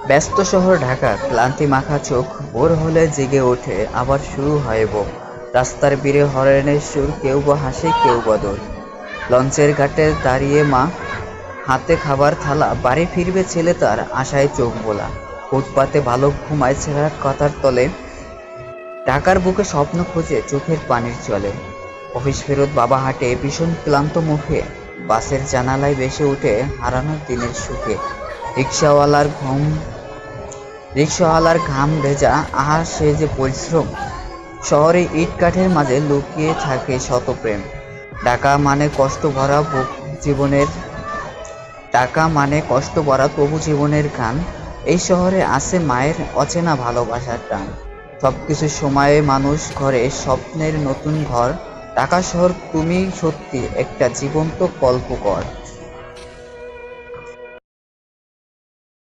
ব্যস্ত শহর ঢাকা, ক্লান্তি মাখা চোখ, ভোর হলে জেগে ওঠে, আবার শুরু হয় বো। রাস্তার ভিড়ে হরেনের সুর, কেউ বা হাসে কেউ বা দৌড়। লঞ্চের ঘাটে দাঁড়িয়ে মা, হাতে খাবার থালা, বাড়ি ফিরবে ছেলে তার আশায় চোখ বোলা। ফুটপাতে ভালো ঘুমায় ছেঁড়া কাঁথার তলে, ঢাকার বুকে স্বপ্ন খোঁজে চোখের পানির চলে। অফিস ফেরত বাবা হাঁটে ভীষণ ক্লান্ত মুখে, বাসের জানালায় ভেসে ওঠে হারানোর দিনের সুখে। রিক্সাওয়ালার ঘুম রিকশাওয়ালার ঘাম ভেজা, আহা সে যে পরিশ্রম। শহরে ইট কাঠের মাঝে লুকিয়ে থাকে শত প্রেম। ঢাকা মানে কষ্ট ভরা জীবনের টাকা মানে কষ্ট ভরা তবু জীবনের গান। এই শহরে আছে মায়ের অচেনা ভালোবাসার টান। সবকিছু সময়ে মানুষ ঘরে স্বপ্নের নতুন ঘর। ঢাকা শহর তুমি সত্যি একটা জীবন্ত কল্পকর।